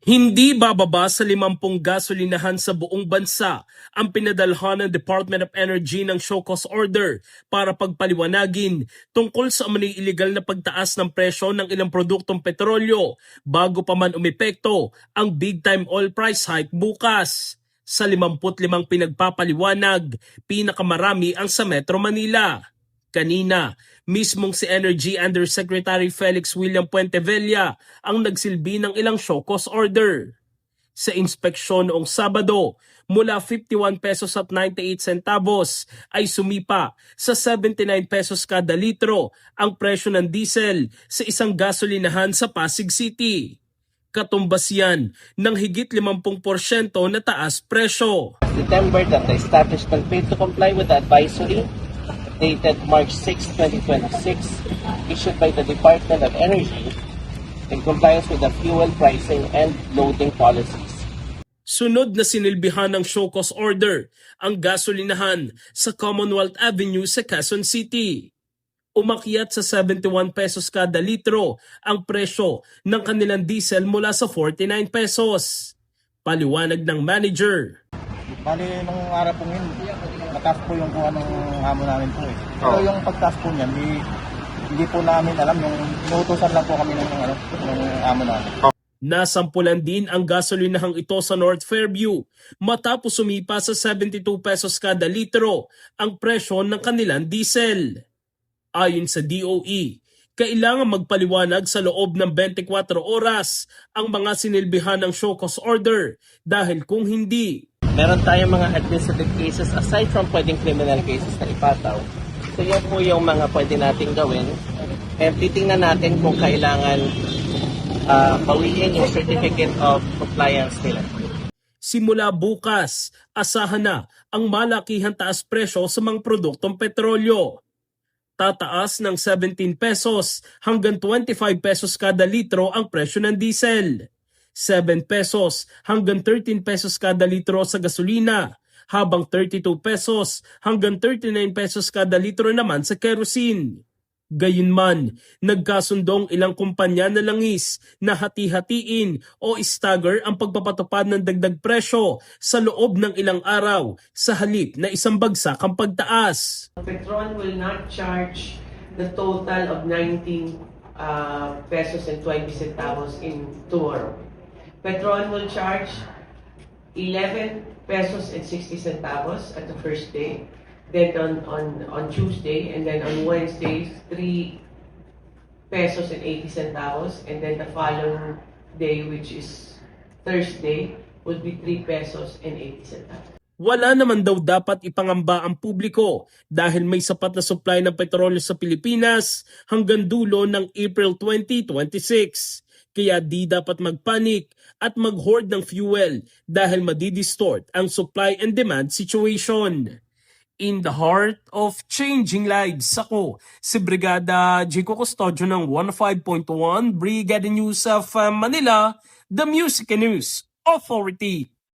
Hindi bababa sa 50 gasolinahan sa buong bansa ang pinadalhan ng Department of Energy ng show cause order para pagpaliwanagin tungkol sa umano'y iligal na pagtaas ng presyo ng ilang produktong petrolyo bago pa man umepekto ang big time oil price hike bukas. Sa 55 pinagpapaliwanag, pinakamarami ang sa Metro Manila. Kanina, mismong si Energy Undersecretary Felix William Puentevella ang nagsilbi ng ilang show cause order. Sa inspeksyon noong Sabado, mula 51 pesos at 98 centavos ay sumipa sa 79 pesos kada litro ang presyo ng diesel sa isang gasolinahan sa Pasig City. Katumbas yan ng higit 50% na taas presyo. September that the establishment failed to comply with the advisory dated March 6, 2026, issued by the Department of Energy in compliance with the fuel pricing and loading policies. Sunod na sinilbihan ng show cause order ang gasolinahan sa Commonwealth Avenue sa Quezon City. Umakyat sa 71 pesos kada litro ang presyo ng kanilang diesel mula sa 49 pesos. Paliwanag ng manager. Bali, nung araw po yun, mataas po yung kung anong hamon namin po eh. Pero yung pagtaas po niyan, hindi po namin alam, yung inuutosan lang po kami ng hamon namin. Nasampulan din ang gasolinahang ito sa North Fairview matapos sumipa sa 72 pesos kada litro ang presyo ng kanilang diesel. Ayon sa DOE, kailangan magpaliwanag sa loob ng 24 oras ang mga sinilbihan ng show cause order dahil kung hindi, Meron tayong mga administrative cases aside from pwedeng criminal cases na ipataw. So yun po yung mga pwede nating gawin. And titingnan natin kung kailangan bawiin yung certificate of compliance nila. simula bukas, asahan na ang malakihang taas presyo sa mga produktong petrolyo. Tataas ng 17 pesos hanggang 25 pesos kada litro ang presyo ng diesel. 7 pesos hanggang 13 pesos kada litro sa gasolina, habang 32 pesos hanggang 39 pesos kada litro naman sa kerosene. Gayunman, nagkasundong ilang kumpanya na langis na hati-hatiin o stagger ang pagpapatupad ng dagdag presyo sa loob ng ilang araw sa halip na isang bagsak ang pagtaas. Petron will not charge the total of 19 pesos and 20 centavos in tomorrow. Petron will charge 11 pesos and 60 centavos at the first day. Then on Tuesday, and then on Wednesday, 3 pesos and 80 centavos. And then the following day, which is Thursday, would be 3 pesos and 80 centavos. Wala naman daw dapat ipangamba ang publiko dahil may sapat na supply ng petrolyo sa Pilipinas hanggang dulo ng April 2026. Kaya di dapat magpanik at mag-hoard ng fuel dahil madidistort ang supply and demand situation. In the heart of changing lives, ako si Brigada Jico Custodio ng 105.1 Brigada News of Manila, the Music and News Authority.